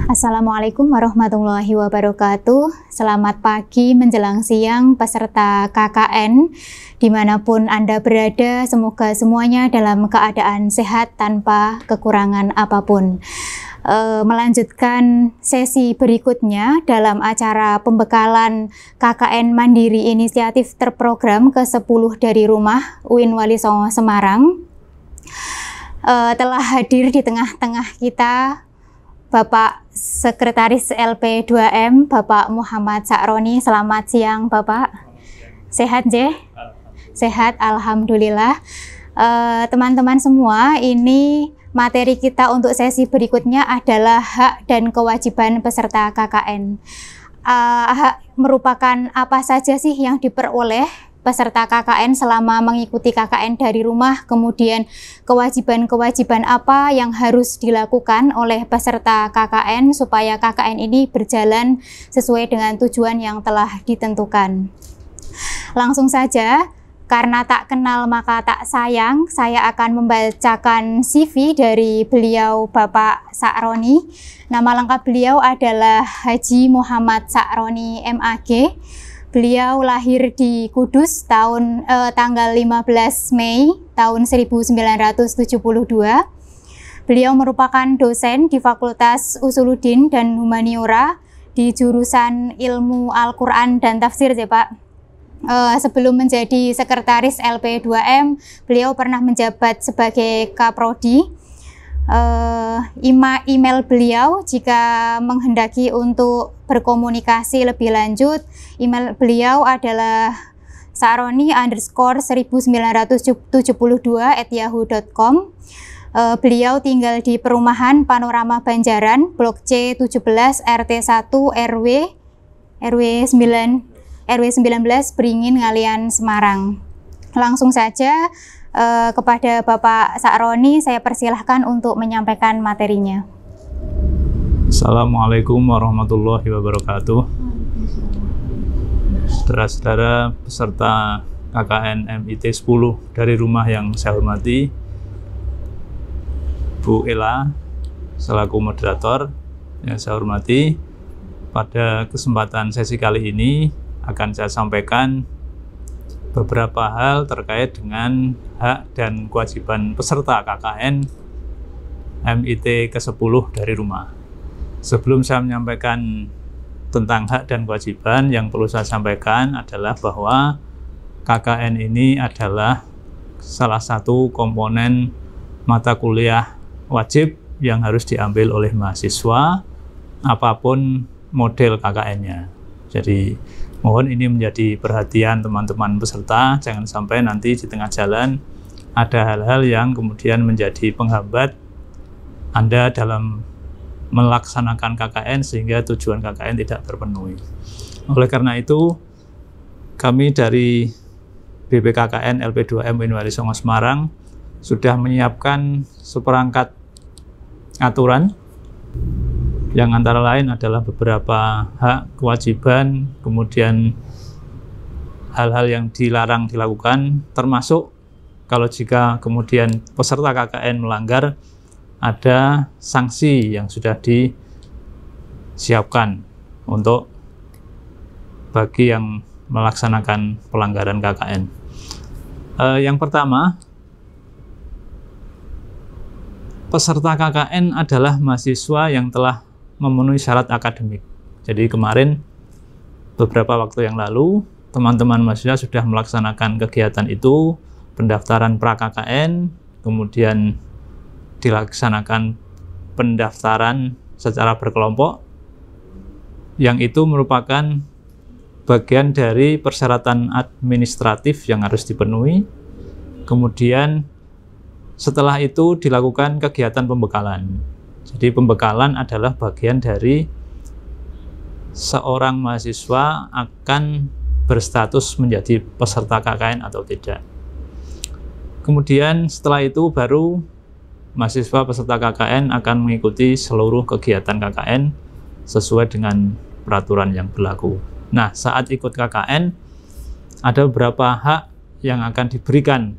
Assalamualaikum warahmatullahi wabarakatuh. Selamat pagi menjelang siang peserta KKN dimanapun Anda berada, semoga semuanya dalam keadaan sehat tanpa kekurangan apapun. Melanjutkan sesi berikutnya dalam acara pembekalan KKN Mandiri Inisiatif Terprogram ke-10 dari rumah UIN Wali Songo Semarang. Telah hadir di tengah-tengah kita Bapak Sekretaris LP2M, Bapak Muhammad Sa'roni. Selamat siang Bapak. Sehat je? Sehat, Alhamdulillah. Teman-teman semua, ini materi kita untuk sesi berikutnya adalah hak dan kewajiban peserta KKN. Hak merupakan apa saja sih yang diperoleh peserta KKN selama mengikuti KKN dari rumah, kemudian kewajiban-kewajiban apa yang harus dilakukan oleh peserta KKN supaya KKN ini berjalan sesuai dengan tujuan yang telah ditentukan. Langsung saja, karena tak kenal maka tak sayang, saya akan membacakan CV dari beliau Bapak Sa'roni. Nama lengkap beliau adalah Haji Muhammad Sa'roni MAG. Beliau lahir di Kudus tanggal 15 Mei tahun 1972. Beliau merupakan dosen di Fakultas Usuluddin dan Humaniora di jurusan Ilmu Al-Quran dan Tafsir ya Pak. Sebelum menjadi sekretaris LP2M, beliau pernah menjabat sebagai Kaprodi. Email beliau jika menghendaki untuk berkomunikasi lebih lanjut, email beliau adalah saroni_1972@yahoo.com. Beliau tinggal di perumahan Panorama Banjaran, Blok C 17 RT 1 RW 19 Beringin Ngalian Semarang. Langsung saja kepada Bapak Sa'roni, saya persilahkan untuk menyampaikan materinya. Assalamualaikum warahmatullahi wabarakatuh. Saudara-saudara peserta KKN MIT 10 dari rumah yang saya hormati, Bu Ella selaku moderator yang saya hormati, pada kesempatan sesi kali ini akan saya sampaikan beberapa hal terkait dengan hak dan kewajiban peserta KKN MIT ke-10 dari rumah. Sebelum saya menyampaikan tentang hak dan kewajiban, yang perlu saya sampaikan adalah bahwa KKN ini adalah salah satu komponen mata kuliah wajib yang harus diambil oleh mahasiswa apapun model KKN-nya. Jadi mohon ini menjadi perhatian teman-teman peserta, jangan sampai nanti di tengah jalan ada hal-hal yang kemudian menjadi penghambat Anda dalam melaksanakan KKN sehingga tujuan KKN tidak terpenuhi. Oleh karena itu, kami dari BPKKN LP2M UIN Wali Songo Semarang sudah menyiapkan seperangkat aturan yang antara lain adalah beberapa hak, kewajiban, kemudian hal-hal yang dilarang dilakukan, termasuk kalau jika kemudian peserta KKN melanggar, ada sanksi yang sudah disiapkan untuk bagi yang melaksanakan pelanggaran KKN. Yang pertama, peserta KKN adalah mahasiswa yang telah memenuhi syarat akademik. Jadi kemarin beberapa waktu yang lalu teman-teman mahasiswa sudah melaksanakan kegiatan itu, pendaftaran pra-KKN, kemudian dilaksanakan pendaftaran secara berkelompok, yang itu merupakan bagian dari persyaratan administratif yang harus dipenuhi. Kemudian setelah itu dilakukan kegiatan pembekalan. Jadi pembekalan adalah bagian dari seorang mahasiswa akan berstatus menjadi peserta KKN atau tidak. Kemudian setelah itu baru mahasiswa peserta KKN akan mengikuti seluruh kegiatan KKN sesuai dengan peraturan yang berlaku. Nah, saat ikut KKN ada beberapa hak yang akan diberikan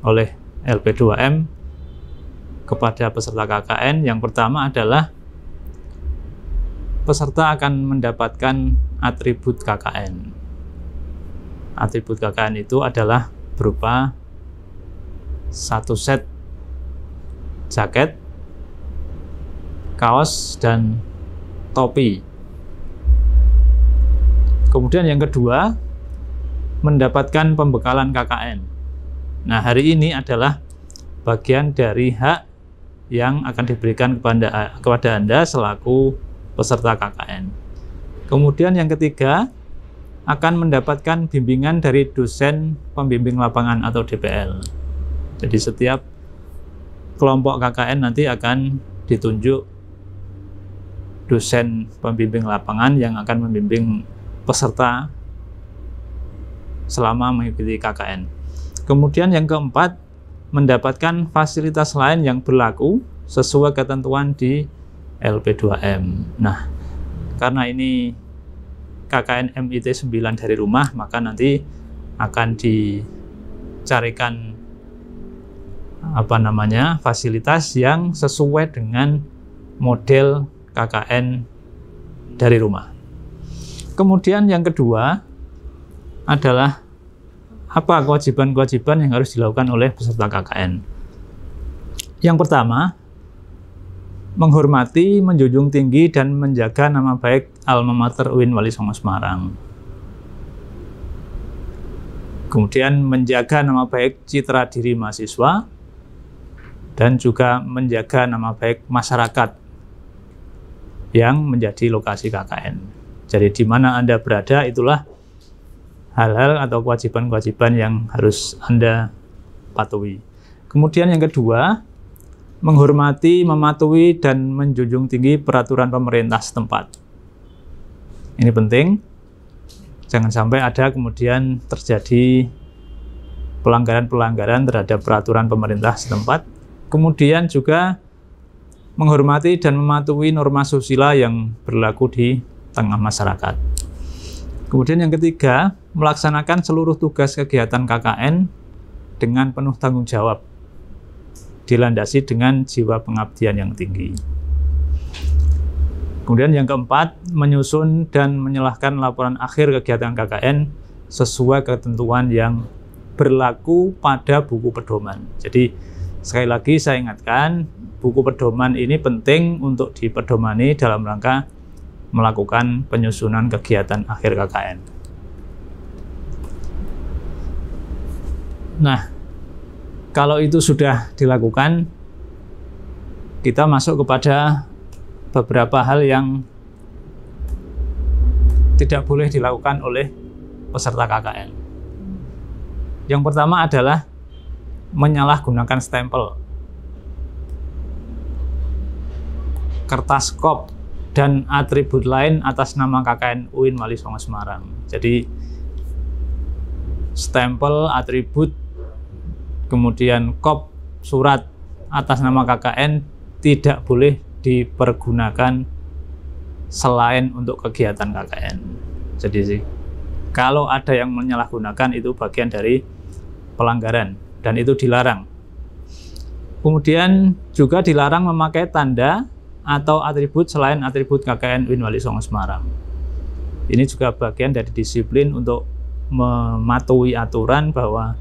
oleh LP2M kepada peserta KKN. Yang pertama adalah peserta akan mendapatkan atribut KKN. Atribut KKN itu adalah berupa satu set jaket, kaos, dan topi. Kemudian yang kedua, mendapatkan pembekalan KKN. Nah, hari ini adalah bagian dari hak yang akan diberikan kepada Anda selaku peserta KKN. Kemudian yang ketiga, akan mendapatkan bimbingan dari dosen pembimbing lapangan atau DPL. Jadi setiap kelompok KKN nanti akan ditunjuk dosen pembimbing lapangan yang akan membimbing peserta selama mengikuti KKN. Kemudian yang keempat, mendapatkan fasilitas lain yang berlaku sesuai ketentuan di LP2M. Nah, karena ini KKN MIT 9 dari rumah, maka nanti akan dicarikan fasilitas yang sesuai dengan model KKN dari rumah. Kemudian yang kedua adalah apa kewajiban-kewajiban yang harus dilakukan oleh peserta KKN. Yang pertama, menghormati, menjunjung tinggi, dan menjaga nama baik Alma Mater UIN Wali Songo Semarang. Kemudian menjaga nama baik citra diri mahasiswa, dan juga menjaga nama baik masyarakat yang menjadi lokasi KKN. Jadi di mana Anda berada, itulah hal-hal atau kewajiban-kewajiban yang harus Anda patuhi. Kemudian yang kedua, menghormati, mematuhi, dan menjunjung tinggi peraturan pemerintah setempat. Ini penting, jangan sampai ada kemudian terjadi pelanggaran-pelanggaran terhadap peraturan pemerintah setempat. Kemudian juga menghormati dan mematuhi norma susila yang berlaku di tengah masyarakat. Kemudian yang ketiga, melaksanakan seluruh tugas kegiatan KKN dengan penuh tanggung jawab, dilandasi dengan jiwa pengabdian yang tinggi. Kemudian yang keempat, menyusun dan menyerahkan laporan akhir kegiatan KKN sesuai ketentuan yang berlaku pada buku pedoman. Jadi sekali lagi saya ingatkan, buku pedoman ini penting untuk dipedomani dalam rangka melakukan penyusunan kegiatan akhir KKN. Nah, kalau itu sudah dilakukan, kita masuk kepada beberapa hal yang tidak boleh dilakukan oleh peserta KKN. Yang pertama adalah menyalahgunakan stempel, kertas kop, dan atribut lain atas nama KKN UIN Wali Songo Semarang. Jadi stempel, atribut, kemudian kop, surat atas nama KKN tidak boleh dipergunakan selain untuk kegiatan KKN. Jadi kalau ada yang menyalahgunakan, itu bagian dari pelanggaran dan itu dilarang. Kemudian juga dilarang memakai tanda atau atribut selain atribut KKN UIN Wali Songo Semarang. Ini juga bagian dari disiplin untuk mematuhi aturan bahwa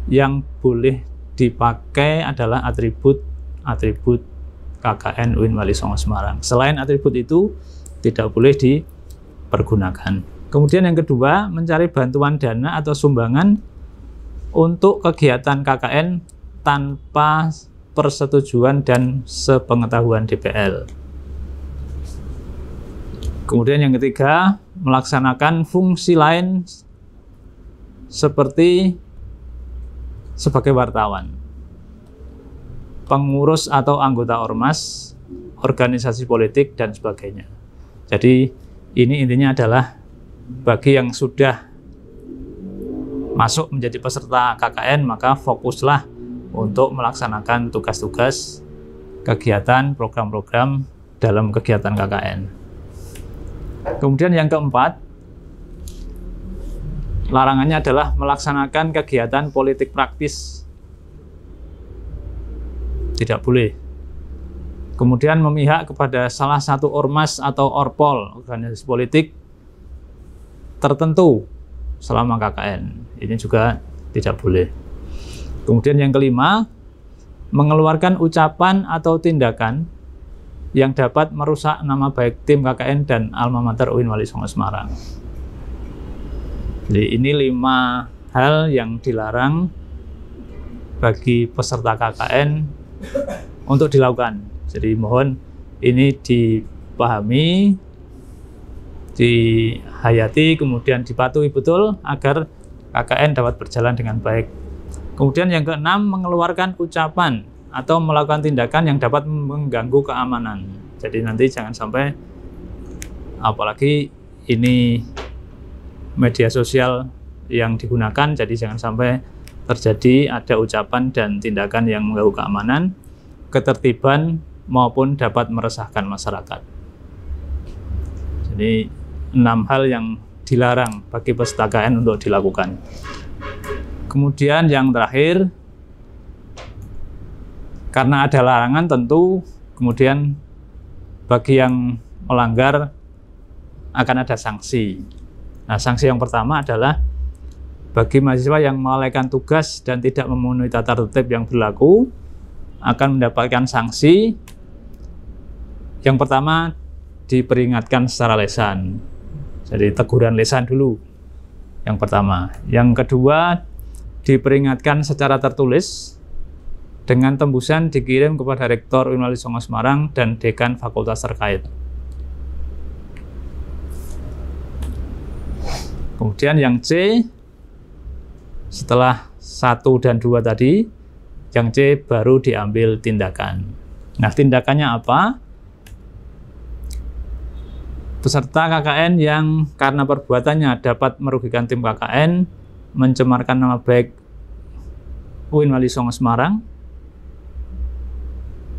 yang boleh dipakai adalah atribut KKN UIN Wali Songo Semarang. Selain atribut itu tidak boleh dipergunakan. Kemudian yang kedua, mencari bantuan dana atau sumbangan untuk kegiatan KKN tanpa persetujuan dan sepengetahuan DPL. Kemudian yang ketiga, melaksanakan fungsi lain seperti sebagai wartawan, pengurus atau anggota ormas, organisasi politik, dan sebagainya. Jadi ini intinya adalah bagi yang sudah masuk menjadi peserta KKN, maka fokuslah untuk melaksanakan tugas-tugas, kegiatan, program-program dalam kegiatan KKN. Kemudian yang keempat, larangannya adalah melaksanakan kegiatan politik praktis. Tidak boleh. kemudian memihak kepada salah satu ormas atau orpol, organisasi politik tertentu selama KKN. Ini juga tidak boleh. Kemudian yang kelima, mengeluarkan ucapan atau tindakan yang dapat merusak nama baik tim KKN dan alma mater UIN Wali Songo Semarang. Jadi ini 5 hal yang dilarang bagi peserta KKN untuk dilakukan. Jadi mohon ini dipahami, dihayati, kemudian dipatuhi betul agar KKN dapat berjalan dengan baik. Kemudian yang keenam, mengeluarkan ucapan atau melakukan tindakan yang dapat mengganggu keamanan. Jadi nanti jangan sampai, apalagi ini media sosial yang digunakan, jadi jangan sampai terjadi ada ucapan dan tindakan yang mengganggu keamanan, ketertiban maupun dapat meresahkan masyarakat. Jadi 6 hal yang dilarang bagi peserta KKN untuk dilakukan. Kemudian yang terakhir, karena ada larangan tentu kemudian bagi yang melanggar akan ada sanksi. Nah, sanksi yang pertama adalah bagi mahasiswa yang melalaikan tugas dan tidak memenuhi tata tertib yang berlaku akan mendapatkan sanksi. Yang pertama, diperingatkan secara lisan. Jadi teguran lisan dulu yang pertama. Yang kedua, diperingatkan secara tertulis dengan tembusan dikirim kepada Rektor UIN Wali Songo Semarang dan Dekan Fakultas terkait. Kemudian yang C, setelah 1 dan 2 tadi, yang C baru diambil tindakan. Nah, tindakannya apa? Peserta KKN yang karena perbuatannya dapat merugikan tim KKN, mencemarkan nama baik UIN Wali Songo Semarang,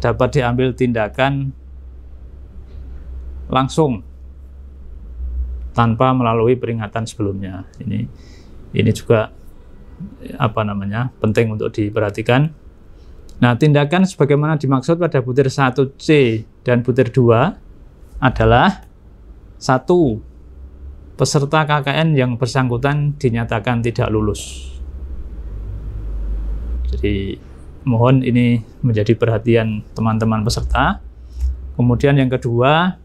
dapat diambil tindakan langsung tanpa melalui peringatan sebelumnya. Ini juga penting untuk diperhatikan. Nah, tindakan sebagaimana dimaksud pada butir 1C dan butir 2 adalah 1. Peserta KKN yang bersangkutan dinyatakan tidak lulus. Jadi mohon ini menjadi perhatian teman-teman peserta. Kemudian yang kedua,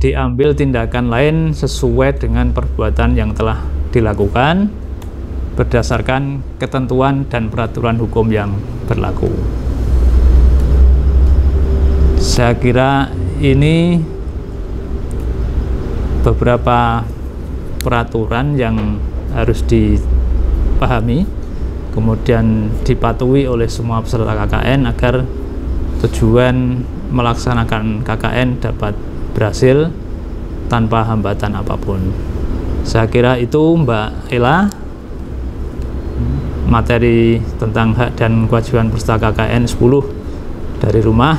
diambil tindakan lain sesuai dengan perbuatan yang telah dilakukan berdasarkan ketentuan dan peraturan hukum yang berlaku. Saya kira ini beberapa peraturan yang harus dipahami, kemudian dipatuhi oleh semua peserta KKN agar tujuan melaksanakan KKN dapat berhasil tanpa hambatan apapun. Saya kira itu Mbak Ella, materi tentang hak dan kewajiban peserta KKN 10 dari rumah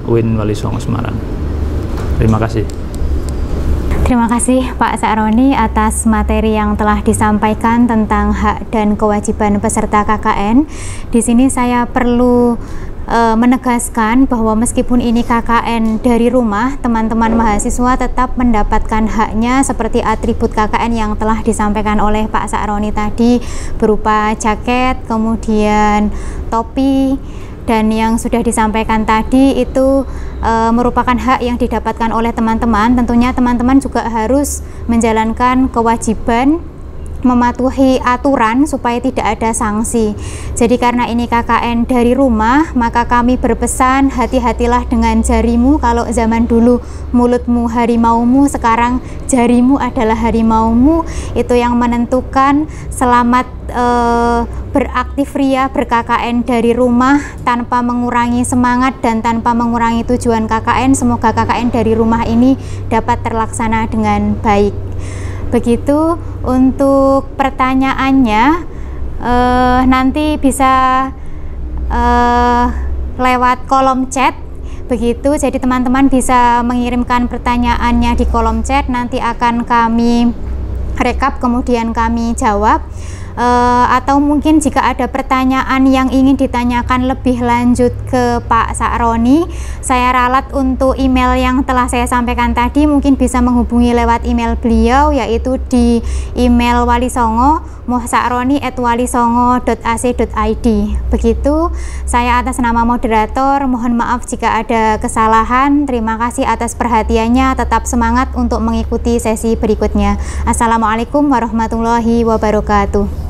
UIN Wali Songo Semarang. Terima kasih. Terima kasih Pak Sakroni atas materi yang telah disampaikan tentang hak dan kewajiban peserta KKN. Di sini saya perlu menegaskan bahwa meskipun ini KKN dari rumah, teman-teman mahasiswa tetap mendapatkan haknya seperti atribut KKN yang telah disampaikan oleh Pak Sakroni tadi, berupa jaket, kemudian topi, dan yang sudah disampaikan tadi itu merupakan hak yang didapatkan oleh teman-teman. Tentunya teman-teman juga harus menjalankan kewajiban mematuhi aturan supaya tidak ada sanksi. Jadi karena ini KKN dari rumah, maka kami berpesan hati-hatilah dengan jarimu. Kalau zaman dulu mulutmu harimaumu, sekarang jarimu adalah harimaumu. Itu yang menentukan. Selamat beraktif ria ber-KKN dari rumah tanpa mengurangi semangat dan tanpa mengurangi tujuan KKN. Semoga KKN dari rumah ini dapat terlaksana dengan baik. Begitu untuk pertanyaannya, nanti bisa lewat kolom chat. Begitu, jadi teman-teman bisa mengirimkan pertanyaannya di kolom chat. Nanti akan kami rekap kemudian kami jawab. Atau mungkin jika ada pertanyaan yang ingin ditanyakan lebih lanjut ke Pak Sakroni, saya ralat untuk email yang telah saya sampaikan tadi, mungkin bisa menghubungi lewat email beliau, yaitu di email Walisongo mohsakroni@walisongo.ac.id. Begitu, saya atas nama moderator mohon maaf jika ada kesalahan. Terima kasih atas perhatiannya, tetap semangat untuk mengikuti sesi berikutnya. Assalamualaikum warahmatullahi wabarakatuh.